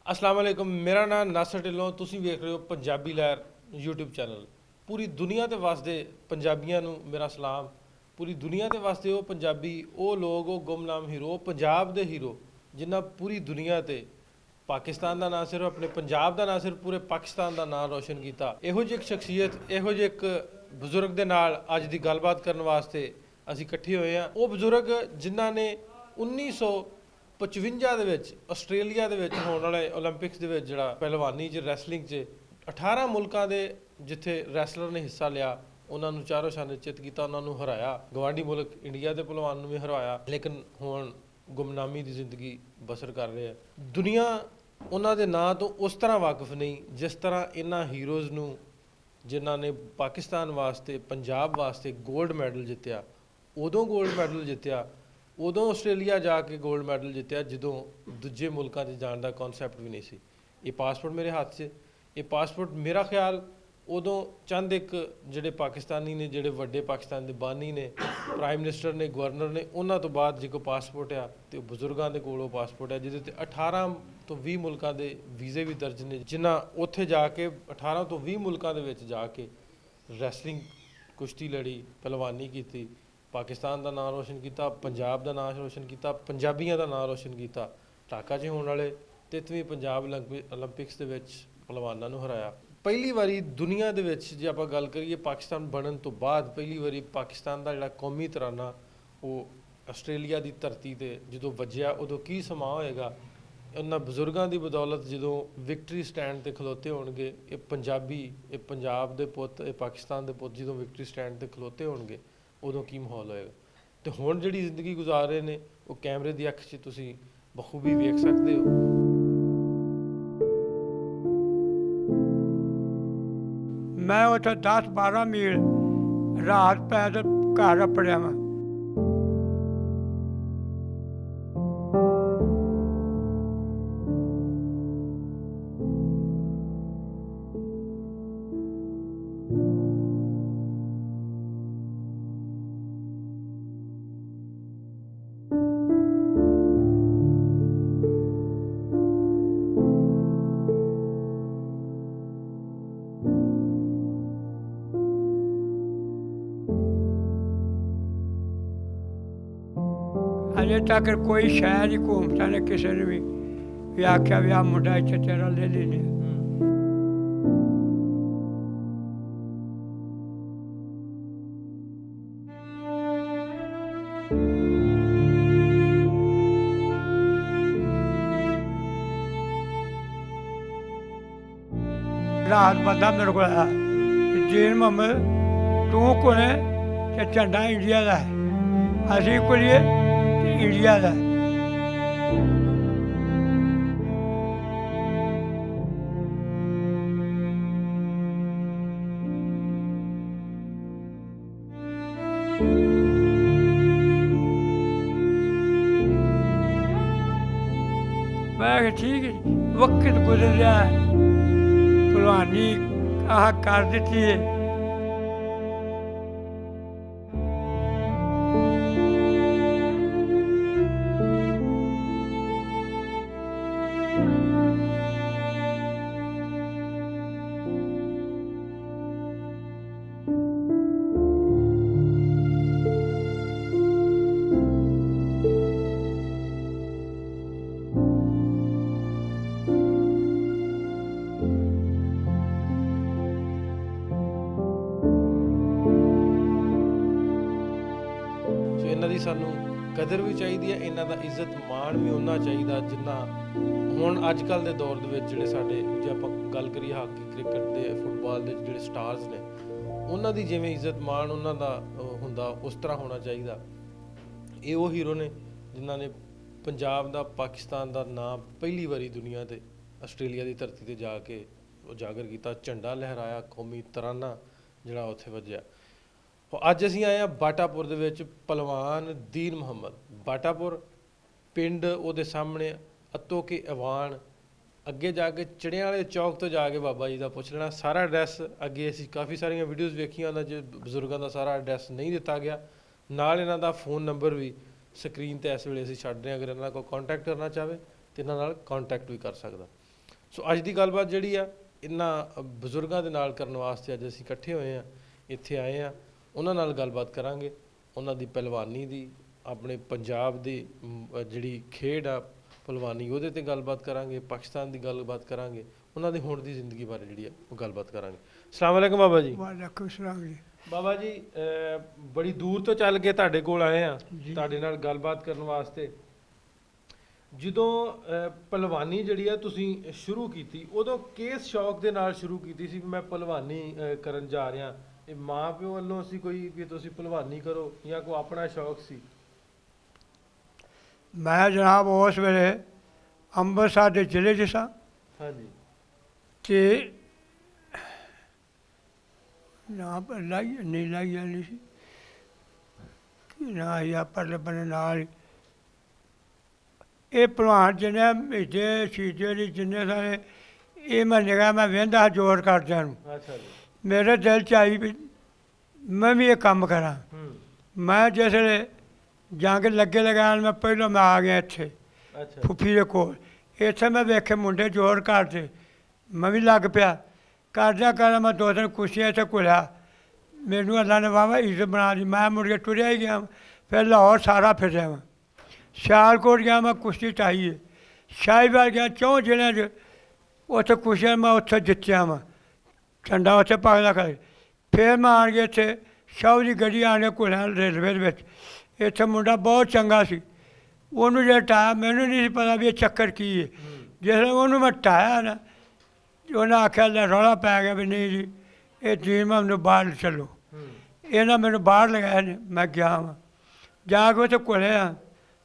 अस्सलाम वालेकुम मेरा नाम नासर ढिल्लों ਤੁਸੀਂ ਵੇਖ ਰਹੇ ਹੋ ਪੰਜਾਬੀ ਲਹਿਰ YouTube ਚੈਨਲ। ਪੂਰੀ ਦੁਨੀਆ ਤੇ ਵਸਦੇ ਪੰਜਾਬੀਆਂ ਨੂੰ ਮੇਰਾ ਸਲਾਮ। ਪੂਰੀ ਦੁਨੀਆ ਤੇ ਵਸਦੇ ਉਹ ਪੰਜਾਬੀ, ਉਹ ਲੋਕ, ਉਹ ਗੁੰਮਨਾਮ ਹੀਰੋ, ਪੰਜਾਬ ਦੇ ਹੀਰੋ ਜਿਨ੍ਹਾਂ ਪੂਰੀ ਦੁਨੀਆ ਤੇ ਪਾਕਿਸਤਾਨ ਦਾ ਨਾਂ ਸਿਰਫ ਆਪਣੇ ਪੰਜਾਬ ਦਾ ਨਾਂ ਸਿਰਫ ਪੂਰੇ ਪਾਕਿਸਤਾਨ ਦਾ ਨਾਂ ਰੋਸ਼ਨ ਕੀਤਾ। ਇਹੋ ਜਿਹੀ ਇੱਕ ਸ਼ਖਸੀਅਤ, ਇਹੋ ਜਿਹੇ ਇੱਕ ਬਜ਼ੁਰਗ ਦੇ ਨਾਲ ਅੱਜ ਦੀ ਗੱਲਬਾਤ ਕਰਨ ਵਾਸਤੇ ਅਸੀਂ ਇਕੱਠੇ ਹੋਏ ਹਾਂ। ਉਹ ਬਜ਼ੁਰਗ ਜਿਨ੍ਹਾਂ ਨੇ 1955 ਦੇ ਵਿੱਚ ਆਸਟ੍ਰੇਲੀਆ ਦੇ ਵਿੱਚ ਹੋਣ ਵਾਲੇ 올림픽ਸ ਦੇ ਵਿੱਚ ਜਿਹੜਾ ਪਹਿਲਵਾਨੀ 'ਚ ਰੈਸਲਿੰਗ 'ਚ 18 ਮੁਲਕਾਂ ਦੇ ਜਿੱਥੇ ਰੈਸਲਰ ਨੇ ਹਿੱਸਾ ਲਿਆ ਉਹਨਾਂ ਨੂੰ ਚਾਰੋਂ ਸ਼ਾਨੇ ਚਿੱਤ ਕੀਤਾ, ਉਹਨਾਂ ਨੂੰ ਹਰਾਇਆ। ਗਵਾਂਢੀ ਮੁਲਕ ਇੰਡੀਆ ਦੇ ਪਹਿਲਵਾਨ ਨੂੰ ਵੀ ਹਰਾਇਆ, ਲੇਕਿਨ ਹੁਣ ਗੁੰਮਨਾਮੀ ਦੀ ਜ਼ਿੰਦਗੀ ਬਸਰ ਕਰ ਰਹੇ ਆ। ਦੁਨੀਆ ਉਹਨਾਂ ਦੇ ਨਾਂ ਤੋਂ ਉਸ ਤਰ੍ਹਾਂ ਵਾਕਿਫ ਨਹੀਂ ਜਿਸ ਤਰ੍ਹਾਂ ਇਹਨਾਂ ਹੀਰੋਜ਼ ਨੂੰ, ਜਿਨ੍ਹਾਂ ਨੇ ਪਾਕਿਸਤਾਨ ਵਾਸਤੇ, ਪੰਜਾਬ ਵਾਸਤੇ ਗੋਲਡ ਮੈਡਲ ਜਿੱਤਿਆ। ਉਦੋਂ ਗੋਲਡ ਮੈਡਲ ਜਿੱਤਿਆ, ਉਦੋਂ ਆਸਟ੍ਰੇਲੀਆ ਜਾ ਕੇ ਗੋਲਡ ਮੈਡਲ ਜਿੱਤਿਆ ਜਦੋਂ ਦੂਜੇ ਮੁਲਕਾਂ 'ਚ ਜਾਣ ਦਾ ਕਨਸੈਪਟ ਵੀ ਨਹੀਂ ਸੀ। ਇਹ ਪਾਸਪੋਰਟ ਮੇਰੇ ਹੱਥ 'ਚ, ਇਹ ਪਾਸਪੋਰਟ ਮੇਰਾ ਖਿਆਲ ਉਦੋਂ ਚੰਦ ਇੱਕ ਜਿਹੜੇ ਪਾਕਿਸਤਾਨੀ ਨੇ, ਜਿਹੜੇ ਵੱਡੇ ਪਾਕਿਸਤਾਨ ਦੇ ਬਾਨੀ ਨੇ, ਪ੍ਰਾਈਮ ਮਿਨਿਸਟਰ ਨੇ, ਗਵਰਨਰ ਨੇ, ਉਹਨਾਂ ਤੋਂ ਬਾਅਦ ਜੇ ਕੋਈ ਪਾਸਪੋਰਟ ਆ ਤੇ ਬਜ਼ੁਰਗਾਂ ਦੇ ਕੋਲ ਉਹ ਪਾਸਪੋਰਟ ਹੈ ਜਿਹਦੇ ਤੇ 18 ਤੋਂ 20 ਮੁਲਕਾਂ ਦੇ ਵੀਜ਼ੇ ਵੀ ਦਰਜ ਨੇ, ਜਿਨ੍ਹਾਂ ਉੱਥੇ ਜਾ ਕੇ 18 ਤੋਂ 20 ਮੁਲਕਾਂ ਦੇ ਵਿੱਚ ਜਾ ਕੇ ਰੈਸਲਿੰਗ, ਕੁਸ਼ਤੀ ਲੜੀ, ਪਹਿਲਵਾਨੀ ਕੀਤੀ, ਪਾਕਿਸਤਾਨ ਦਾ ਨਾਂ ਰੋਸ਼ਨ ਕੀਤਾ, ਪੰਜਾਬ ਦਾ ਨਾਂ ਰੋਸ਼ਨ ਕੀਤਾ, ਪੰਜਾਬੀਆਂ ਦਾ ਨਾਂ ਰੋਸ਼ਨ ਕੀਤਾ। ਢਾਕਾ 'ਚ ਹੋਣ ਵਾਲੇ 33ਵੀਂ ਪੰਜਾਬ 올림픽ਸ ਦੇ ਵਿੱਚ ਪਹਿਲਵਾਨਾਂ ਨੂੰ ਹਰਾਇਆ। ਪਹਿਲੀ ਵਾਰੀ ਦੁਨੀਆ ਦੇ ਵਿੱਚ ਜੇ ਆਪਾਂ ਗੱਲ ਕਰੀਏ ਪਾਕਿਸਤਾਨ ਬਣਨ ਤੋਂ ਬਾਅਦ, ਪਹਿਲੀ ਵਾਰੀ ਪਾਕਿਸਤਾਨ ਦਾ ਜਿਹੜਾ ਕੌਮੀ ਤਰਾਨਾ ਉਹ ਆਸਟ੍ਰੇਲੀਆ ਦੀ ਧਰਤੀ 'ਤੇ ਜਦੋਂ ਵੱਜਿਆ, ਉਦੋਂ ਕੀ ਸਮਾਂ ਹੋਏਗਾ। ਉਹਨਾਂ ਬਜ਼ੁਰਗਾਂ ਦੀ ਬਦੌਲਤ ਜਦੋਂ ਵਿਕਟਰੀ ਸਟੈਂਡ 'ਤੇ ਖਲੋਤੇ ਹੋਣਗੇ ਇਹ ਪੰਜਾਬੀ, ਇਹ ਪੰਜਾਬ ਦੇ ਪੁੱਤ, ਇਹ ਪਾਕਿਸਤਾਨ ਦੇ ਪੁੱਤ ਜਦੋਂ ਵਿਕਟਰੀ ਸਟੈਂਡ 'ਤੇ ਖਲੋਤੇ ਹੋਣਗੇ ਉਦੋਂ ਕੀ ਮਾਹੌਲ ਹੋਏਗਾ। ਤੇ ਹੁਣ ਜਿਹੜੀ ਜ਼ਿੰਦਗੀ ਗੁਜ਼ਾਰ ਰਹੇ ਨੇ ਉਹ ਕੈਮਰੇ ਦੀ ਅੱਖ 'ਚ ਤੁਸੀਂ ਬਖੂਬੀ ਵੇਖ ਸਕਦੇ ਹੋ। मैं उत्थे 10-12 मील रात पैदल घर अपड़िया वा। अजे तक कोई शहर ही हुकूमत ने किसी ने भी आख्या भी आ मुंडा इत्थे तेरा ले लेने। रात बंदा मेरे को आया जीन मोहम्मद तू कौन है ते झंडा इंडिया का है, असी कोलिए इंडिया का। मैं ठीक है, वक्त गुजर रहा है, भलवानी आह कर दी है। ਇਹਨਾਂ ਦੀ ਸਾਨੂੰ ਕਦਰ ਵੀ ਚਾਹੀਦੀ ਹੈ, ਇਹਨਾਂ ਦਾ ਇੱਜ਼ਤ ਮਾਣ ਵੀ ਉਹਨਾਂ ਚਾਹੀਦਾ ਜਿੰਨਾ ਹੁਣ ਅੱਜ ਕੱਲ੍ਹ ਦੇ ਦੌਰ ਦੇ ਵਿੱਚ ਜਿਹੜੇ ਸਾਡੇ, ਜੇ ਆਪਾਂ ਗੱਲ ਕਰੀਏ ਹਾਕੀ, ਕ੍ਰਿਕਟ ਦੇ, ਫੁੱਟਬਾਲ ਦੇ ਜਿਹੜੇ ਸਟਾਰਸ ਨੇ ਉਹਨਾਂ ਦੀ ਜਿਵੇਂ ਇੱਜ਼ਤ ਮਾਣ ਉਹਨਾਂ ਦਾ ਹੁੰਦਾ ਉਸ ਤਰ੍ਹਾਂ ਹੋਣਾ ਚਾਹੀਦਾ। ਇਹ ਉਹ ਹੀਰੋ ਨੇ ਜਿਨ੍ਹਾਂ ਨੇ ਪੰਜਾਬ ਦਾ, ਪਾਕਿਸਤਾਨ ਦਾ ਨਾਂ ਪਹਿਲੀ ਵਾਰੀ ਦੁਨੀਆ 'ਤੇ ਆਸਟ੍ਰੇਲੀਆ ਦੀ ਧਰਤੀ 'ਤੇ ਜਾ ਕੇ ਉਜਾਗਰ ਕੀਤਾ, ਝੰਡਾ ਲਹਿਰਾਇਆ, ਕੌਮੀ ਤਰਾਨਾ ਜਿਹੜਾ ਉੱਥੇ ਵੱਜਿਆ। ਅੱਜ ਅਸੀਂ ਆਏ ਹਾਂ ਬਾਟਾਪੁਰ ਦੇ ਵਿੱਚ, ਪਹਿਲਵਾਨ ਦੀਨ ਮੁਹੰਮਦ। ਬਾਟਾਪੁਰ ਪਿੰਡ ਉਹਦੇ ਸਾਹਮਣੇ ਅਤੋ ਕੇ ਅਵਾਨ, ਅੱਗੇ ਜਾ ਕੇ ਚੜਿਆਂ ਵਾਲੇ ਚੌਕ ਤੋਂ ਜਾ ਕੇ ਬਾਬਾ ਜੀ ਦਾ ਪੁੱਛ ਲੈਣਾ ਸਾਰਾ ਐਡਰੈਸ। ਅੱਗੇ ਅਸੀਂ ਕਾਫੀ ਸਾਰੀਆਂ ਵੀਡੀਓਜ਼ ਵੇਖੀਆਂ ਉਹਨਾਂ 'ਚ ਬਜ਼ੁਰਗਾਂ ਦਾ ਸਾਰਾ ਐਡਰੈਸ ਨਹੀਂ ਦਿੱਤਾ ਗਿਆ, ਨਾਲ ਇਹਨਾਂ ਦਾ फ़ोन ਨੰਬਰ ਵੀ ਸਕਰੀਨ 'ਤੇ ਇਸ ਵੇਲੇ ਅਸੀਂ ਛੱਡ ਰਹੇ ਹਾਂ। ਅਗਰ ਇਹਨਾਂ ਕੋਲ ਕੌਂਟੈਕਟ ਕਰਨਾ ਚਾਹਵੇ ਤਾਂ ਇਹਨਾਂ ਨਾਲ ਕੌਂਟੈਕਟ ਵੀ ਕਰ ਸਕਦਾ। ਸੋ ਅੱਜ ਦੀ ਗੱਲਬਾਤ ਜਿਹੜੀ ਆ ਇਹਨਾਂ ਬਜ਼ੁਰਗਾਂ ਦੇ ਨਾਲ ਕਰਨ ਵਾਸਤੇ ਅੱਜ ਅਸੀਂ ਇਕੱਠੇ ਹੋਏ ਆ, ਇੱਥੇ ਆਏ ਆ, ਉਹਨਾਂ ਨਾਲ ਗੱਲਬਾਤ ਕਰਾਂਗੇ, ਉਹਨਾਂ ਦੀ ਪਹਿਲਵਾਨੀ ਦੀ, ਆਪਣੇ ਪੰਜਾਬ ਦੀ ਜਿਹੜੀ ਖੇਡ ਆ ਪਹਿਲਵਾਨੀ ਉਹਦੇ ਤੇ ਗੱਲਬਾਤ ਕਰਾਂਗੇ, ਪਾਕਿਸਤਾਨ ਦੀ ਗੱਲਬਾਤ ਕਰਾਂਗੇ, ਉਹਨਾਂ ਦੀ ਹੁਣ ਦੀ ਜ਼ਿੰਦਗੀ ਬਾਰੇ ਜਿਹੜੀ ਆ ਉਹ ਗੱਲਬਾਤ ਕਰਾਂਗੇ। ਅਸਲਾਮ ਵਾਲੇਕੁਮ ਬਾਬਾ ਜੀ। ਵਾਲੇਕੁਮ ਸਲਾਮ ਜੀ। ਬਾਬਾ ਜੀ ਬੜੀ ਦੂਰ ਤੋਂ ਚੱਲ ਕੇ ਤੁਹਾਡੇ ਕੋਲ ਆਏ ਆ ਜੀ। ਤੁਹਾਡੇ ਨਾਲ ਗੱਲਬਾਤ ਕਰਨ ਵਾਸਤੇ। ਜਦੋਂ ਪਹਿਲਵਾਨੀ ਜਿਹੜੀ ਆ ਤੁਸੀਂ ਸ਼ੁਰੂ ਕੀਤੀ, ਉਦੋਂ ਕਿਸ ਸ਼ੌਕ ਦੇ ਨਾਲ ਸ਼ੁਰੂ ਕੀਤੀ ਸੀ ਵੀ ਮੈਂ ਪਹਿਲਵਾਨੀ ਕਰਨ ਜਾ ਰਿਹਾ? ਇਹ ਮਾਂ ਪਿਓ ਵੱਲੋਂ ਸੀ ਕੋਈ ਵੀ ਤੁਸੀਂ ਪਹਿਲਵਾਨੀ ਕਰੋ, ਜਾਂ ਕੋਈ ਆਪਣਾ ਸ਼ੌਕ ਸੀ? ਮੈਂ ਜਨਾਬ ਉਸ ਵੇਲੇ ਅੰਮ੍ਰਿਤਸਰ ਦੇ ਜ਼ਿਲ੍ਹੇ 'ਚ ਸਾਂ ਹਾਂਜੀ। ਤੇ ਨਾ ਨਹੀਂ ਸੀ ਕਿ ਨਾ ਹੀ ਪਰਲੇ ਬੰਨੇ ਨਾਲ ਹੀ ਇਹ ਭਲਵਾਨ ਜਿੰਨੇ ਭੇਜੇ ਸ਼ੀਸ਼ੇ ਦੀ ਜਿੰਨੇ ਸਾਰੇ ਇਹ ਮੈਂ ਨਿਗਾਹ ਮੈਂ ਵੇਂਦਾ ਜ਼ੋਰ ਕਰਦਿਆਂ ਨੂੰ। ਅੱਛਾ ਜੀ। ਮੇਰੇ ਦਿਲ 'ਚ ਆਈ ਵੀ ਮੈਂ ਵੀ ਇਹ ਕੰਮ ਕਰਾਂ। ਮੈਂ ਜਿਸ ਵੇਲੇ ਜੰਗ ਲੱਗੇ ਲਗਾਉਣ ਮੈਂ ਪਹਿਲਾਂ ਮੈਂ ਆ ਗਿਆ ਇੱਥੇ ਅੱਛਾ। ਫੁੱਫੀ ਦੇ ਕੋਲ। ਇੱਥੇ ਮੈਂ ਵੇਖੇ ਮੁੰਡੇ ਜ਼ੋਰ ਕਰਦੇ, ਮੈਂ ਵੀ ਲੱਗ ਪਿਆ। ਕਰਦਿਆਂ ਮੈਂ 2 ਦਿਨ ਕੁਰਸੀਆਂ ਇੱਥੇ ਘੁਲਿਆ। ਮੈਨੂੰ ਅੱਲਾ ਨੇ ਵਾਹਵਾ ਇੱਜ਼ਤ ਬਣਾ ਦੀ। ਮੈਂ ਮੁੜ ਕੇ ਟੁਰਿਆ ਹੀ ਗਿਆ। ਫਿਰ ਲਾਹੌਰ ਸਾਰਾ ਫਿਰਿਆ ਮੈਂ। ਸਿਆਲਕੋਟ ਗਿਆ ਮੈਂ ਕੁਸ਼ਤੀ ਢਾਈ ਹੈ। ਸ਼ਾਹੀਵਾਲ ਗਿਆ 4 ਜ਼ਿਲ੍ਹਿਆਂ 'ਚ, ਉੱਥੇ ਕੁਸ਼ਤੀਆਂ ਮੈਂ ਉੱਥੇ ਜਿੱਤਿਆ ਵਾਂ। ਝੰਡਾ ਉੱਥੇ ਪਗਦਾ ਕਰ। ਫਿਰ ਮੈਂ ਆਣ ਕੇ ਇੱਥੇ ਸ਼ਾਹ ਦੀ ਗੱਡੀ ਆਣ ਕੇ ਘੁਲਿਆ ਰੇਲਵੇ ਦੇ ਵਿੱਚ। ਇੱਥੇ ਮੁੰਡਾ ਬਹੁਤ ਚੰਗਾ ਸੀ। ਉਹਨੂੰ ਜੇ ਢਾਇਆ ਮੈਨੂੰ ਨਹੀਂ ਸੀ ਪਤਾ ਵੀ ਇਹ ਚੱਕਰ ਕੀ ਹੈ। ਜਿਸ ਉਹਨੂੰ ਮੈਂ ਢਾਇਆ ਨਾ, ਉਹਨਾਂ ਆਖਿਆ ਲੈ ਰੌਲਾ ਪੈ ਗਿਆ ਵੀ ਨਹੀਂ ਜੀ ਇਹ ਦੀਨ ਮੈਨੂੰ ਬਾਹਰ ਚੱਲੋ। ਇਹਨਾਂ ਮੈਨੂੰ ਬਾਹਰ ਲਗਾਇਆ ਨੇ। ਮੈਂ ਗਿਆ ਵਾਂ, ਜਾ ਕੇ ਉੱਥੇ ਘੁਲਿਆ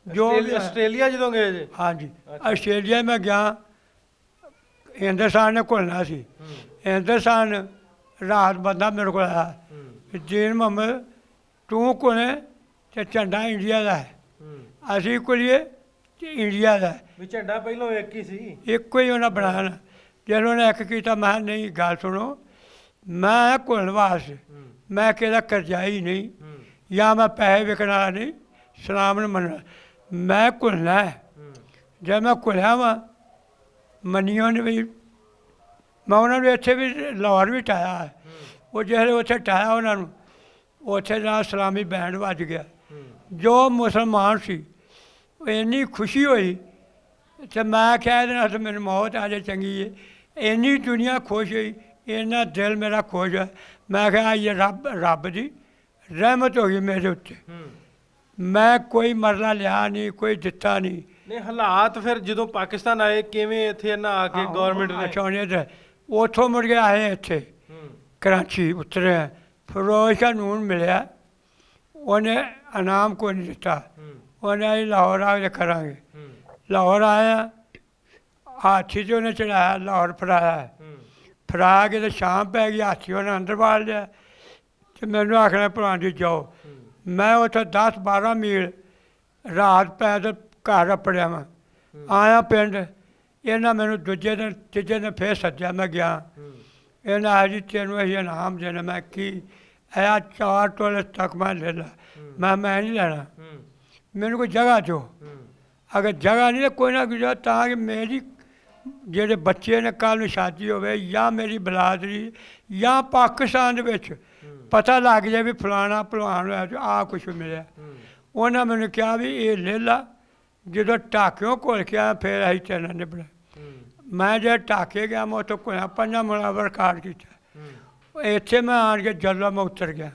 ਜੋ ਆਸਟ੍ਰੇਲੀਆ ਜਦੋਂ ਗਏ ਜੇ? ਹਾਂਜੀ, ਆਸਟ੍ਰੇਲੀਆ ਮੈਂ ਗਿਆ। ਹਿੰਦੁਸਤਾਨ ਨੇ ਘੁਲਣਾ ਸੀ। ਹਿੰਦੁਸਤਾਨ ਰਾਤ ਬੰਦਾ ਮੇਰੇ ਕੋਲ ਆਇਆ ਵੀ ਦੀਨ ਮੁਹੰਮਦ ਤੂੰ ਘੁਲੇ ਤੇ ਝੰਡਾ ਇੰਡੀਆ ਦਾ ਹੈ, ਅਸੀਂ ਘੁਲੀਏ ਤੇ ਇੰਡੀਆ ਦਾ ਹੈ। ਵੀ ਝੰਡਾ ਪਹਿਲਾਂ ਇੱਕ ਹੀ ਸੀ? ਇੱਕੋ ਹੀ ਉਹਨਾਂ ਬਣਾਇਆ ਨਾ। ਜਦੋਂ ਉਹਨੇ ਇੱਕ ਕੀਤਾ ਮੈਂ ਨਹੀਂ ਗੱਲ ਸੁਣੋ, ਮੈਂ ਘੁਲਣ ਵਾਸਤੇ ਮੈਂ ਕਿਹਦਾ ਕਰਜ਼ਾਈ ਨਹੀਂ ਜਾਂ ਮੈਂ ਪੈਸੇ ਵਿਕਣ ਵਾਲਾ ਨਹੀਂ, ਸਲਾਮ ਨੂੰ ਮੰਨਣਾ। ਮੈਂ ਘੁਲਣਾ ਹੈ। ਜੇ ਮੈਂ ਘੁਲਿਆ ਵਾਂ ਮੰਨੀਓ ਨੇ ਵੀ ਮੈਂ ਉਹਨਾਂ ਨੂੰ ਇੱਥੇ ਵੀ ਲਾਹੌਰ ਵੀ ਢਾਇਆ ਹੈ। ਉਹ ਜਿਹੜੇ ਉੱਥੇ ਢਾਇਆ ਉਹਨਾਂ ਨੂੰ, ਉੱਥੇ ਨਾਲ ਇਸਲਾਮੀ ਬੈਂਡ ਵੱਜ ਗਿਆ। ਜੋ ਮੁਸਲਮਾਨ ਸੀ ਉਹ ਇੰਨੀ ਖੁਸ਼ੀ ਹੋਈ ਤੇ ਮੈਂ ਕਿਹਾ ਇਹਦੇ ਨਾਲ ਤਾਂ ਮੈਨੂੰ ਮੌਤ ਆ ਜਾਏ ਚੰਗੀ ਹੈ। ਇੰਨੀ ਦੁਨੀਆ ਖੁਸ਼ ਹੋਈ, ਇੰਨਾ ਦਿਲ ਮੇਰਾ ਖੁਸ਼ ਹੈ। ਮੈਂ ਕਿਹਾ ਇਹ ਰੱਬ ਦੀ ਰਹਿਮਤ ਹੋ ਗਈ ਮੇਰੇ ਉੱਤੇ। ਮੈਂ ਕੋਈ ਮਰਨਾ ਲਿਆ ਨਹੀਂ, ਕੋਈ ਦਿੱਤਾ ਨਹੀਂ। ਨਹੀਂ ਹਾਲਾਤ ਫਿਰ ਜਦੋਂ ਪਾਕਿਸਤਾਨ ਆਏ ਕਿਵੇਂ ਇੱਥੇ ਇਹਨਾਂ ਆ ਕੇ ਗਵਰਨਮੈਂਟ ਨੇ? ਚਾਹੁੰਦੇ ਤੇ ਉੱਥੋਂ ਮੁੜ ਕੇ ਆਏ ਇੱਥੇ ਕਰਾਚੀ ਉਤਰੇ। ਫਿਰੋਜ਼ ਸ਼ਾਹ ਨੂਨ ਮਿਲਿਆ, ਉਹਨੇ ਇਨਾਮ ਕੋਈ ਨਹੀਂ ਦਿੱਤਾ। ਉਹਨੇ ਅਸੀਂ ਲਾਹੌਰ ਆ ਕੇ ਕਰਾਂਗੇ। ਲਾਹੌਰ ਆਇਆ, ਹਾਥੀ 'ਚ ਉਹਨੇ ਚੜਾਇਆ, ਲਾਹੌਰ ਫੜਾਇਆ। ਫੜਾ ਕੇ ਤੇ ਸ਼ਾਮ ਪੈ ਗਈ, ਹਾਥੀ ਉਹਨੇ ਅੰਦਰ ਵਾੜ ਲਿਆ ਤੇ ਮੈਨੂੰ ਆਖਣਾ ਭਲਵਾਨ ਜੀ ਜਾਓ। ਮੈਂ ਉੱਥੇ 10-12 ਮੀਲ ਰਾਤ ਪੈਦਲ ਘਰ ਅਪੜਿਆ ਵਾਂ। ਆਇਆ ਪਿੰਡ, ਇਹਨਾਂ ਮੈਨੂੰ ਦੂਜੇ ਦਿਨ ਤੀਜੇ ਦਿਨ ਫੇਰ ਸੱਦਿਆ। ਮੈਂ ਗਿਆ। ਇਹਨਾਂ ਆ ਜੀ ਤੈਨੂੰ ਅਸੀਂ ਇਨਾਮ ਦੇਣਾ। ਮੈਂ ਕੀ? ਆਇਆ 4 ਤੋਲੇ ਤੱਕ ਮੈਂ ਲੈ ਲਾ। ਮੈਂ ਨਹੀਂ ਲੈਣਾ, ਮੈਨੂੰ ਕੋਈ ਜਗ੍ਹਾ ਦਿਓ। ਅਗਰ ਜਗ੍ਹਾ ਨਹੀਂ ਤਾਂ ਕੋਈ ਨਾ ਗੁਜ਼ਾਰ, ਤਾਂ ਕਿ ਮੇਰੀ ਜਿਹੜੇ ਬੱਚੇ ਨੇ ਕੱਲ੍ਹ ਨੂੰ ਸ਼ਾਦੀ ਹੋਵੇ ਜਾਂ ਮੇਰੀ ਬਲਾਦਰੀ ਜਾਂ ਪਾਕਿਸਤਾਨ ਦੇ ਵਿੱਚ ਪਤਾ ਲੱਗ ਜਾਏ ਵੀ ਫਲਾਣਾ ਭਲਵਾਨ ਹੋਇਆ ਤੇ ਆਹ ਕੁਛ ਮਿਲਿਆ। ਉਹਨਾਂ ਮੈਨੂੰ ਕਿਹਾ ਵੀ ਇਹ ਲੈ ਲਾ। ਜਦੋਂ ਢਾਕਿਓਂ ਘੁਲ ਕੇ ਆਇਆ ਫਿਰ ਅਸੀਂ ਤੇਨਾਂ ਨਿਬੜਾ। ਮੈਂ ਜੇ ਢਾਕੇ ਗਿਆ ਮੈਂ ਉੱਥੋਂ ਘੁਲਿਆ 5 ਮੁਲਾਵਰ ਕਾਰਡ ਕੀਤਾ। ਇੱਥੇ ਮੈਂ ਆਣ ਕੇ ਜੱਲਾ ਮੈਂ ਉਤਰ ਗਿਆ।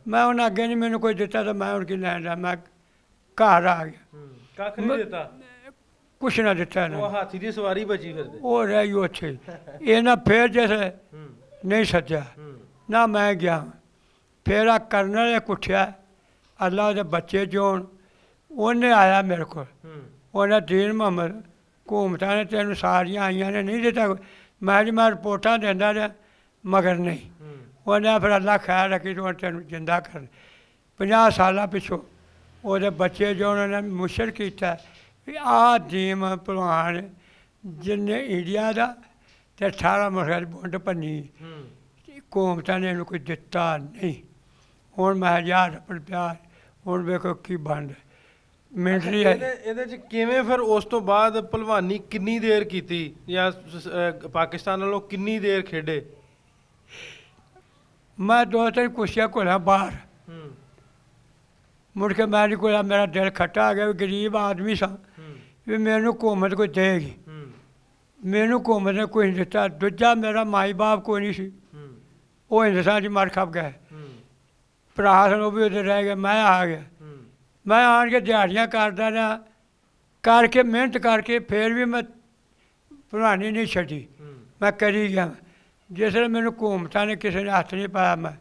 ਮੈਂ ਉਹਨਾਂ ਅੱਗੇ ਨਹੀਂ ਮੈਨੂੰ ਕੋਈ ਦਿੱਤਾ ਤਾਂ ਮੈਂ ਹੁਣ ਕੀ ਲੈਣ ਦਾ। ਮੈਂ ਘਰ ਆ ਗਿਆ। ਕੱਖ ਨਹੀਂ ਦਿੱਤਾ? ਕੁਛ ਨਾ ਦਿੱਤਾ ਇਹਨਾਂ ਉਹ ਹਾਥੀ ਦੀ ਸਵਾਰੀ ਬਚੀ ਫਿਰਦੇ? ਉਹ ਰਹਿ ਗਈ ਉੱਥੇ। ਇਹਨਾਂ ਫਿਰ ਜਿਸ ਨਹੀਂ ਸੱਜਿਆ ਨਾ ਮੈਂ ਗਿਆ। ਫਿਰ ਆ ਕਰਨ ਵਾਲੇ ਕੁੱਠਿਆ ਅੱਲਾ ਉਹਦੇ ਬੱਚੇ ਜੋਣ, ਉਹਨੇ ਆਇਆ ਮੇਰੇ ਕੋਲ। ਉਹਨੇ ਦੀਨ ਮੁਹੰਮਦ ਹਕੂਮਤਾਂ ਨੇ ਤੈਨੂੰ ਸਾਰੀਆਂ ਆਈਆਂ ਨੇ ਨਹੀਂ ਦਿੱਤਾ। ਮੈਂ ਰਿਪੋਰਟਾਂ ਦਿੰਦਾ ਰਿਹਾ ਮਗਰ ਨਹੀਂ। ਉਹਨੇ ਫਿਰ ਅੱਲਾ ਖੈਰ ਰੱਖੀ ਤੂੰ ਤੈਨੂੰ ਜਿੰਦਾ ਕਰ। 50 ਸਾਲਾਂ ਪਿੱਛੋਂ ਉਹਦੇ ਬੱਚੇ ਜੋ ਉਹਨਾਂ ਨੇ ਮੁਸ਼ਰ ਕੀਤਾ ਵੀ ਆਹ ਦੀਮ ਭਲਵਾਨ ਜਿਹਨੇ ਇੰਡੀਆ ਦਾ ਅਤੇ 18 ਮੁਲਕਾਂ ਦੀ ਵੰਡ ਭੰਨੀ, ਹਕੂਮਤਾਂ ਨੇ ਇਹਨੂੰ ਕੋਈ ਦਿੱਤਾ ਨਹੀਂ। ਹੁਣ ਮੈਂ 1000 ਰੁਪਏ ਪਿਆ, ਹੁਣ ਵੇਖੋ ਕੀ ਬਣਦਾ। ਮਿਲਟਰੀ ਹੈ। ਇਹਦੇ ਚ ਕਿਵੇਂ ਫਿਰ ਉਸ ਤੋਂ ਬਾਅਦ ਭਲਵਾਨੀ ਕਿੰਨੀ ਦੇਰ ਕੀਤੀ ਜਾਂ ਪਾਕਿਸਤਾਨ ਨਾਲੋਂ ਕਿੰਨੀ ਦੇਰ ਖੇਡੇ? ਮੈਂ 2-3 ਕੁਸ਼ੀਆਂ ਘੋਲਿਆ ਬਾਹਰ, ਹੂੰ ਮੁੜ ਕੇ ਮੈਂ ਨਹੀਂ ਕੋਲਾ, ਮੇਰਾ ਦਿਲ ਖੱਟਾ ਆ ਗਿਆ ਵੀ ਗਰੀਬ ਆਦਮੀ ਸਾਂ, ਹੂੰ ਵੀ ਮੈਨੂੰ ਹਕੂਮਤ ਕੋਈ ਦੇਗੀ। ਹੂੰ ਮੈਨੂੰ ਹਕੂਮਤ ਨੇ ਕੋਈ ਨਹੀਂ ਦਿੱਤਾ। ਦੂਜਾ ਮੇਰਾ ਮਾਈ ਬਾਪ ਕੋਈ ਨਹੀਂ ਸੀ, ਹੂੰ ਉਹ ਹਿੰਦੁਸਤਾਨ 'ਚ ਮਰ ਖਪ ਗਏ। ਹੂੰ ਭਰਾ ਸਨ ਉਹ ਵੀ ਉੱਧਰ ਰਹਿ ਗਏ, ਮੈਂ ਆ ਗਿਆ। ਹੂੰ ਮੈਂ ਆਣ ਕੇ ਦਿਹਾੜੀਆਂ ਕਰਦਾ ਰਿਹਾ, ਕਰਕੇ ਮਿਹਨਤ ਕਰਕੇ ਫਿਰ ਵੀ ਮੈਂ ਭਲਵਾਨੀ ਨਹੀਂ ਛੱਡੀ, ਹੂੰ ਮੈਂ ਕਰੀ ਗਿਆ। ਜਿਸ ਵੇਲੇ ਮੈਨੂੰ ਹਕੂਮਤਾਂ ਨੇ ਕਿਸੇ ਨੇ ਹੱਥ ਨਹੀਂ ਪਾਇਆ, ਮੈਂ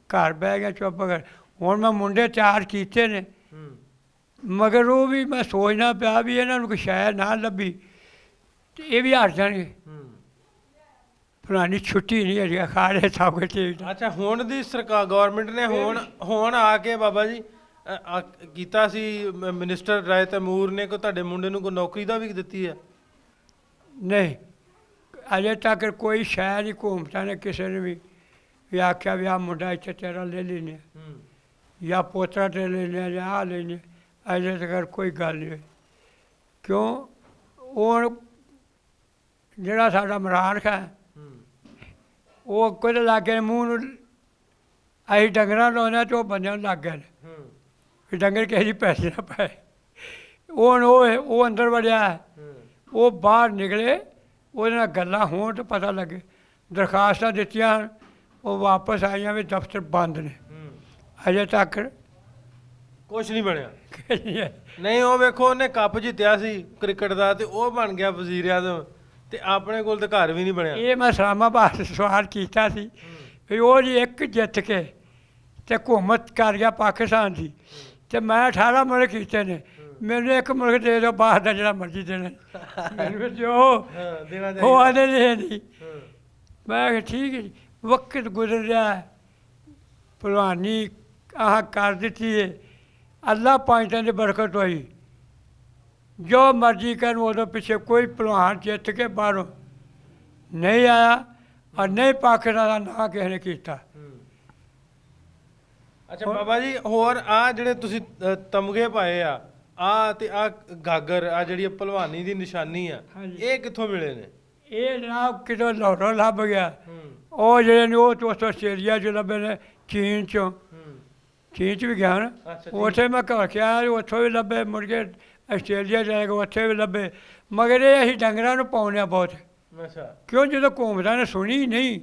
ਘਰ ਬਹਿ ਗਿਆ ਚੁੱਪ ਕਰ। ਹੁਣ ਮੈਂ ਮੁੰਡੇ 4 ਕੀਤੇ ਨੇ, ਹੂੰ ਮਗਰ ਉਹ ਵੀ ਮੈਂ ਸੋਚਣਾ ਪਿਆ ਵੀ ਇਹਨਾਂ ਨੂੰ ਕੋਈ ਸ਼ਾਇਦ ਨਾ ਲੱਭੀ ਤੇ ਇਹ ਵੀ ਹਾਰ ਜਾਣਗੇ। ਹੂੰ ਭਲਵਾਨੀ ਛੁੱਟੀ ਨਹੀਂ ਹੈਗੀ, ਅਖਾੜੇ ਸਭ ਕੁਛ ਠੀਕ ਠਾਕ। ਅੱਛਾ, ਹੁਣ ਦੀ ਸਰਕਾਰ ਗਵਰਨਮੈਂਟ ਨੇ ਹੁਣ ਆ ਕੇ ਬਾਬਾ ਜੀ ਕੀਤਾ ਸੀ, ਮਿਨਿਸਟਰ ਰਾਏ ਤੈਮੂਰ ਨੇ ਕੋਈ ਤੁਹਾਡੇ ਮੁੰਡੇ ਨੂੰ ਕੋਈ ਨੌਕਰੀ ਦਾ ਵੀ ਦਿੱਤੀ ਹੈ? ਨਹੀਂ, ਅਜੇ ਤੱਕ ਕੋਈ ਸ਼ਾਇਦ ਨਹੀਂ ਹਕੂਮਤਾਂ ਨੇ ਕਿਸੇ ਨੇ ਵੀ ਆਖਿਆ ਵੀ ਆਹ ਮੁੰਡਾ ਇੱਥੇ ਤੇਰਾ ਲੈ ਲੈਨੇ ਹੂੰ ਜਾਂ ਪੋਤਰਾ ਤੇ ਲੈ ਲਿਆ ਜਾਂ ਆਹ ਲੈਨੇ, ਅਜੇ ਤੱਕ ਕੋਈ ਗੱਲ ਨਹੀਂ ਹੋਈ। ਕਿਉਂ? ਉਹ ਜਿਹੜਾ ਸਾਡਾ ਇਮਰਾਨ ਖਾਨ, ਹੂੰ ਉਹ ਕੁਝ ਲਾਗੇ ਮੂੰਹ ਨੂੰ ਅਸੀਂ ਡੰਗਰਾਂ ਲਾਉਂਦੇ ਤੇ ਉਹ ਬੰਦਿਆਂ ਨੂੰ ਲੱਗ ਗਏ ਨੇ ਹੂੰ ਵੀ ਡੰਗਰ ਕਿਸੇ ਦੀ ਪੈਸੇ ਨਾ ਪਾਏ। ਉਹ ਅੰਦਰ ਵੜਿਆ, ਹੂੰ ਉਹ ਬਾਹਰ ਨਿਕਲੇ, ਉਹਦੇ ਨਾਲ ਗੱਲਾਂ ਹੋਣ ਤਾਂ ਪਤਾ ਲੱਗੇ। ਦਰਖਾਸਤਾਂ ਦਿੱਤੀਆਂ, ਉਹ ਵਾਪਸ ਆਈਆਂ ਵੀ ਦਫ਼ਤਰ ਬੰਦ ਨੇ, ਹੂੰ ਅਜੇ ਤੱਕ ਕੁਛ ਨਹੀਂ ਬਣਿਆ। ਇਹ ਨਹੀਂ, ਉਹ ਵੇਖੋ ਉਹਨੇ ਕੱਪ ਜਿੱਤਿਆ ਸੀ ਕ੍ਰਿਕਟ ਦਾ ਤੇ ਉਹ ਬਣ ਗਿਆ ਵਜ਼ੀਰ ਆਜ਼ਮ, ਤੇ ਆਪਣੇ ਕੋਲ ਤਾਂ ਘਰ ਵੀ ਨਹੀਂ ਬਣਿਆ। ਮੈਂ ਇਸਲਾਮਾਬਾਦ ਸਵਾਲ ਕੀਤਾ ਸੀ ਵੀ ਉਹ ਜੀ ਇੱਕ ਜਿੱਤ ਕੇ ਤੇ ਹਕੂਮਤ ਕਰ ਗਿਆ ਪਾਕਿਸਤਾਨ ਦੀ, ਤੇ ਮੈਂ 18 ਮੁਲਕ ਕੀਤੇ ਨੇ, ਮੈਨੂੰ ਇੱਕ ਮੁਲਕ ਦੇ ਦਿਓ ਬਾਹਰ ਦਾ ਜਿਹੜਾ ਮਰਜ਼ੀ ਦੇਣਾ, ਮੈਨੂੰ ਦਿਓ। ਹਾਂ, ਦੇਣਾ ਉਹ ਚਾਹੀਦਾ। ਆਦੇ ਨਹੀਂ। ਹਾਂ, ਮੈਂ ਕਿਹਾ ਠੀਕ ਹੈ ਜੀ, ਵਕਤ ਗੁਜ਼ਰ ਰਿਹਾ, ਭਲਵਾਨੀ ਆਹ ਕਰ ਦਿੱਤੀ ਹੈ, ਅੱਲਾ ਪਾਇੰਟਾਂ ਦੀ ਬਰਕਤ ਹੋਈ। ਜੋ ਮਰਜ਼ੀ ਕਰਨ, ਉਦੋਂ ਪਿੱਛੇ ਕੋਈ ਭਲਵਾਨ ਜਿੱਤ ਕੇ ਬਾਹਰੋਂ ਨਹੀਂ ਆਇਆ, ਔਰ ਨਹੀਂ ਪਾਕਿਸਤਾਨ ਦਾ ਨਾਂ ਕਿਸੇ ਨੇ ਕੀਤਾ। ਹੂੰ। ਅੱਛਾ ਬਾਬਾ ਜੀ, ਹੋਰ ਆ ਜਿਹੜੇ ਤੁਸੀਂ ਤਮਗੇ ਪਾਏ ਆ ਤੇ ਆ ਗਾਗਰ, ਆ ਜਿਹੜੀ ਭਲਵਾਨੀ ਦੀ ਨਿਸ਼ਾਨੀ ਆ, ਹਾਂਜੀ। ਇਹ ਕਿੱਥੋਂ ਮਿਲੇ ਨੇ? ਇਹ ਜਨਾਬ ਕਿਤੋਂ ਲਾਹੌਰੋਂ ਲੱਭ ਗਿਆ। ਹੂੰ ਉਹ ਜਿਹੜੇ ਨੇ ਉਹ ਤੋਂ ਆਸਟ੍ਰੇਲੀਆ 'ਚ ਲੱਭੇ ਨੇ, ਚੀਨ 'ਚੋਂ। ਹੂੰ ਚੀਨ 'ਚ ਵੀ ਗਿਆ ਨਾ, ਅੱਛਾ, ਚੀਨ। ਉੱਥੇ ਮੈਂ ਘਰ ਕੇ ਆਇਆ, ਉੱਥੋਂ ਵੀ ਲੱਭੇ, ਮੁੜ ਕੇ ਆਸਟ੍ਰੇਲੀਆ ਜਾਏਗਾ, ਉੱਥੇ ਵੀ ਲੱਭੇ। ਮਗਰ ਇਹ ਅਸੀਂ ਡੰਗਰਾਂ ਨੂੰ ਪਾਉਂਦੇ ਹਾਂ ਬਹੁਤ, ਅੱਛਾ। ਕਿਉਂ ਜਦੋਂ ਘੁੰਮਦਾ ਨੇ ਸੁਣੀ ਨਹੀਂ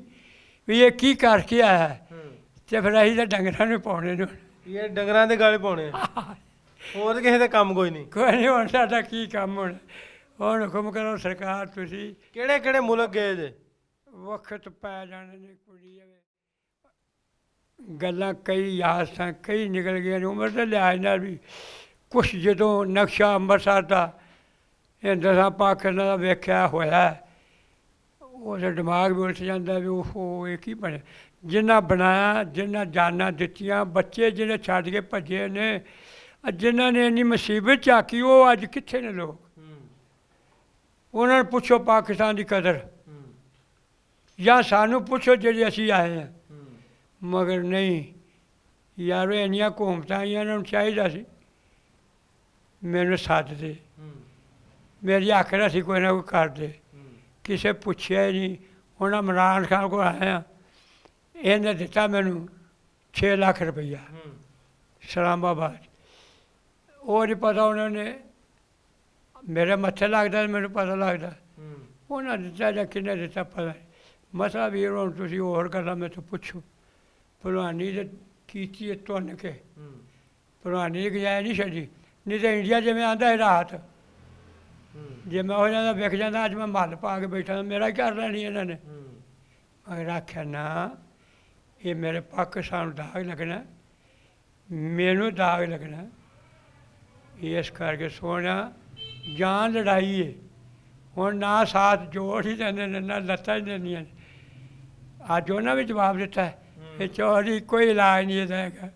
ਵੀ ਇਹ ਕੀ ਕਰਕੇ ਆਇਆ ਹੈ, ਹੂੰ ਤੇ ਫਿਰ ਅਸੀਂ ਤਾਂ ਡੰਗਰਾਂ ਨੂੰ ਪਾਉਣੇ ਨੇ। ਇਹ ਡੰਗਰਾਂ ਦੇ ਗਾਲੇ ਪਾਉਣੇ ਆ, ਹੋਰ ਤਾਂ ਕਿਸੇ ਦਾ ਕੰਮ ਕੋਈ ਨਹੀਂ। ਕੋਈ ਨਹੀਂ, ਹੁਣ ਸਾਡਾ ਕੀ ਕੰਮ ਹੋਣਾ, ਹੁਣ ਹੁਕਮ ਕਰੋ ਸਰਕਾਰ ਤੁਸੀਂ। ਕਿਹੜੇ ਕਿਹੜੇ ਮੁਲਕ ਗਏ ਜੇ? ਵਕਤ ਪੈ ਜਾਣੇ ਨੇ ਕੁੜੀ ਜਾਵੇ, ਗੱਲਾਂ ਕਈ ਯਾਦ ਸਨ, ਕਈ ਨਿਕਲ ਗਈਆਂ ਨੇ ਉਮਰ ਦੇ ਲਿਹਾਜ਼ ਨਾਲ ਵੀ। ਕੁਛ ਜਦੋਂ ਨਕਸ਼ਾ ਅੰਮ੍ਰਿਤਸਰ ਦਾ ਹਿੰਦੁਸਤਾਨ ਪਾਕਿਸਤਾਨ ਦਾ ਵੇਖਿਆ ਹੋਇਆ, ਉਹਦੇ ਦਿਮਾਗ ਵੀ ਉਲਟ ਜਾਂਦਾ ਵੀ ਉਹ ਇਹ ਕੀ ਬਣਿਆ। ਜਿਨ੍ਹਾਂ ਬਣਾਇਆ, ਜਿਨ੍ਹਾਂ ਜਾਨਾਂ ਦਿੱਤੀਆਂ, ਬੱਚੇ ਜਿਹੜੇ ਛੱਡ ਕੇ ਭੱਜੇ ਨੇ, ਜਿਨ੍ਹਾਂ ਨੇ ਇੰਨੀ ਮੁਸੀਬਤ ਝਾਕੀ, ਉਹ ਅੱਜ ਕਿੱਥੇ ਨੇ ਲੋਕ? ਹੂੰ ਉਹਨਾਂ ਨੂੰ ਪੁੱਛੋ ਪਾਕਿਸਤਾਨ ਦੀ ਕਦਰ, ਹੂੰ ਜਾਂ ਸਾਨੂੰ ਪੁੱਛੋ ਜਿਹੜੇ ਅਸੀਂ ਆਏ ਹਾਂ। ਹੂੰ ਮਗਰ ਨਹੀਂ ਯਾਰੋ, ਇੰਨੀਆਂ ਹਕੂਮਤਾਂ ਆਈਆਂ, ਇਹਨਾਂ ਨੂੰ ਚਾਹੀਦਾ ਸੀ ਮੈਨੂੰ ਸੱਦ ਦੇ, ਹੂੰ ਮੇਰੀ ਆਖਰ ਅਸੀਂ ਕੋਈ ਨਾ ਕੋਈ ਕਰਦੇ। ਹੂੰ ਕਿਸੇ ਪੁੱਛਿਆ ਹੀ ਨਹੀਂ। ਹੁਣ ਇਮਰਾਨ ਖਾਨ ਕੋਲ ਆਇਆ, ਇਹਨੇ ਦਿੱਤਾ ਮੈਨੂੰ 6 ਲੱਖ ਰੁਪਈਆ ਹੂੰ ਇਸਲਾਮਾਬਾਦ। ਉਹ ਨਹੀਂ ਪਤਾ ਉਹਨਾਂ ਨੇ ਮੇਰੇ ਮੱਥੇ ਲੱਗਦਾ, ਮੈਨੂੰ ਪਤਾ ਲੱਗਦਾ ਹੂੰ ਉਹਨਾਂ ਦਿੱਤਾ ਜਾਂ ਕਿਹਨੇ ਦਿੱਤਾ ਪਤਾ ਨਹੀਂ। ਮਸਲਾ ਵੀ ਹੁਣ ਤੁਸੀਂ ਹੋਰ ਗੱਲਾਂ ਮੇਰੇ ਤੋਂ ਪੁੱਛੋ। ਭਲਵਾਨੀ ਦੇ ਕੀਤੀ ਹੈ ਤੁੰਨ ਕੇ, ਹੂੰ ਭਲਵਾਨੀ ਦੀ ਗਜਾਇ ਨਹੀਂ ਛੱਡੀ। ਨਹੀਂ ਤਾਂ ਇੰਡੀਆ ਜਿਵੇਂ ਆਉਂਦਾ ਹੈ ਰਾਤ, ਹੂੰ ਜੇ ਮੈਂ ਹੋ ਜਾਂਦਾ ਵਿਕ ਜਾਂਦਾ, ਅੱਜ ਮੈਂ ਮੱਲ ਪਾ ਕੇ ਬੈਠਾ, ਮੇਰਾ ਹੀ ਕਰ ਲੈਣੀ ਇਹਨਾਂ ਨੇ। ਹੂੰ ਮਗਰ ਆਖਿਆ ਨਾ, ਇਹ ਮੇਰੇ ਪਾਕਿਸਤਾਨ ਨੂੰ ਦਾਗ ਲੱਗਣਾ, ਮੈਨੂੰ ਦਾਗ ਲੱਗਣਾ। ਇਸ ਕਰਕੇ ਸੋਹਣਾ ਜਾਨ ਲੜਾਈ ਹੈ। ਹੁਣ ਨਾ ਸਾਥ ਜੋੜ ਹੀ ਦਿੰਦੇ ਨੇ, ਨਾ ਲੱਤਾਂ ਹੀ ਦਿੰਦੀਆਂ ਨੇ। ਅੱਜ ਉਹਨਾਂ ਵੀ ਜਵਾਬ ਦਿੱਤਾ ਹੈ, ਇਹ ਚੋਰੀ ਕੋਈ ਇਲਾਜ ਨਹੀਂ ਇਹਦਾ ਹੈਗਾ,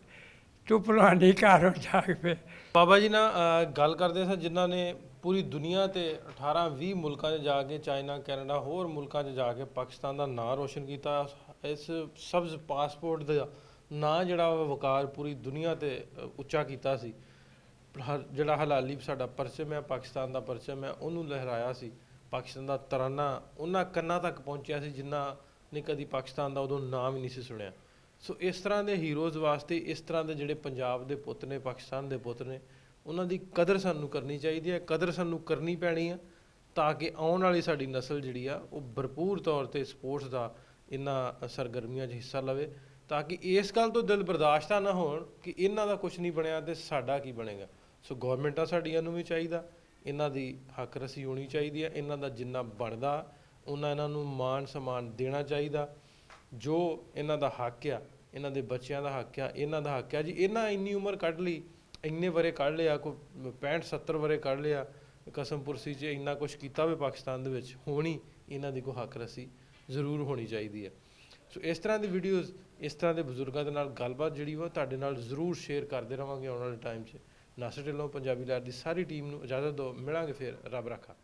ਤੂੰ ਭਲਵਾਨੀ ਘਰ ਹੁਣ ਜਾ ਕੇ ਫਿਰ। ਬਾਬਾ ਜੀ ਨਾਲ ਗੱਲ ਕਰਦੇ ਸਾਂ, ਜਿਨ੍ਹਾਂ ਨੇ ਪੂਰੀ ਦੁਨੀਆ ਤੇ 18-20 ਮੁਲਕਾਂ 'ਚ ਜਾ ਕੇ, ਚਾਈਨਾ, ਕੈਨੇਡਾ, ਹੋਰ ਮੁਲਕਾਂ 'ਚ ਜਾ ਕੇ ਪਾਕਿਸਤਾਨ ਦਾ ਨਾਂ ਰੋਸ਼ਨ ਕੀਤਾ। ਇਸ ਸਬਜ਼ ਪਾਸਪੋਰਟ ਦਾ ਨਾਂ ਜਿਹੜਾ ਵਕਾਰ ਪੂਰੀ ਦੁਨੀਆ ਤੇ ਉੱਚਾ ਕੀਤਾ ਸੀ। ਜਿਹੜਾ ਹਲਾਲੀ ਸਾਡਾ ਪਰਚਮ ਹੈ, ਪਾਕਿਸਤਾਨ ਦਾ ਪਰਚਮ ਹੈ, ਉਹਨੂੰ ਲਹਿਰਾਇਆ ਸੀ। ਪਾਕਿਸਤਾਨ ਦਾ ਤਰਾਨਾ ਉਹਨਾਂ ਕੰਨਾਂ ਤੱਕ ਪਹੁੰਚਿਆ ਸੀ ਜਿਨ੍ਹਾਂ ਨੇ ਕਦੀ ਪਾਕਿਸਤਾਨ ਦਾ ਉਦੋਂ ਨਾਮ ਹੀ ਨਹੀਂ ਸੀ ਸੁਣਿਆ। ਸੋ ਇਸ ਤਰ੍ਹਾਂ ਦੇ ਹੀਰੋਜ਼ ਵਾਸਤੇ ਇਸ ਤਰ੍ਹਾਂ ਦੇ ਜਿਹੜੇ ਪੰਜਾਬ ਦੇ ਪੁੱਤ ਨੇ, ਪਾਕਿਸਤਾਨ ਦੇ ਪੁੱਤ ਨੇ, ਉਹਨਾਂ ਦੀ ਕਦਰ ਸਾਨੂੰ ਕਰਨੀ ਚਾਹੀਦੀ ਹੈ, ਕਦਰ ਸਾਨੂੰ ਕਰਨੀ ਪੈਣੀ ਆ, ਤਾਂ ਕਿ ਆਉਣ ਵਾਲੀ ਸਾਡੀ ਨਸਲ ਜਿਹੜੀ ਆ ਉਹ ਭਰਪੂਰ ਤੌਰ 'ਤੇ ਸਪੋਰਟਸ ਦਾ ਇਹਨਾਂ ਸਰਗਰਮੀਆਂ 'ਚ ਹਿੱਸਾ ਲਵੇ, ਤਾਂ ਕਿ ਇਸ ਗੱਲ ਤੋਂ ਦਿਲ ਬਰਦਾਸ਼ਤਾਂ ਨਾ ਹੋਣ ਕਿ ਇਹਨਾਂ ਦਾ ਕੁਝ ਨਹੀਂ ਬਣਿਆ ਤੇ ਸਾਡਾ ਕੀ ਬਣੇਗਾ। ਸੋ ਗੌਰਮੈਂਟਾਂ ਸਾਡੀਆਂ ਨੂੰ ਵੀ ਚਾਹੀਦਾ, ਇਹਨਾਂ ਦੀ ਹੱਕ ਰਸੀ ਹੋਣੀ ਚਾਹੀਦੀ ਹੈ, ਇਹਨਾਂ ਦਾ ਜਿੰਨਾ ਬਣਦਾ ਉਹਨਾਂ ਇਹਨਾਂ ਨੂੰ ਮਾਣ ਸਨਮਾਨ ਦੇਣਾ ਚਾਹੀਦਾ। ਜੋ ਇਹਨਾਂ ਦਾ ਹੱਕ ਆ, ਇਹਨਾਂ ਦੇ ਬੱਚਿਆਂ ਦਾ ਹੱਕ ਆ, ਇਹਨਾਂ ਦਾ ਹੱਕ ਆ ਜੀ। ਇਹਨਾਂ ਇੰਨੀ ਉਮਰ ਕੱਢ ਲਈ, ਇੰਨੇ ਵਰੇ ਕੱਢ ਲਿਆ, ਕੋਈ 65-70 ਵਰੇ ਕੱਢ ਲਿਆ, ਕਸਮ ਪੁਰਸੀ 'ਚ ਇੰਨਾ ਕੁਛ ਕੀਤਾ ਵੀ ਪਾਕਿਸਤਾਨ ਦੇ ਵਿੱਚ, ਹੋਣੀ ਇਹਨਾਂ ਦੀ ਕੋਈ ਹੱਕ ਰਸੀ ਜ਼ਰੂਰ ਹੋਣੀ ਚਾਹੀਦੀ ਹੈ। ਸੋ ਇਸ ਤਰ੍ਹਾਂ ਦੀ ਵੀਡੀਓਜ਼, ਇਸ ਤਰ੍ਹਾਂ ਦੇ ਬਜ਼ੁਰਗਾਂ ਦੇ ਨਾਲ ਗੱਲਬਾਤ ਜਿਹੜੀ ਵਾ ਤੁਹਾਡੇ ਨਾਲ ਜ਼ਰੂਰ ਸ਼ੇਅਰ ਕਰਦੇ ਰਹਾਂਗੇ ਆਉਣ ਵਾਲੇ ਟਾਈਮ 'ਚ। ਨਾਸਰ ਢਿੱਲੋਂ ਪੰਜਾਬੀ ਲਹਿਰ ਦੀ ਸਾਰੀ ਟੀਮ ਨੂੰ ਇਜਾਜ਼ਤ ਦਿਓ, ਮਿਲਾਂਗੇ ਫਿਰ, ਰੱਬ ਰਾਖਾ।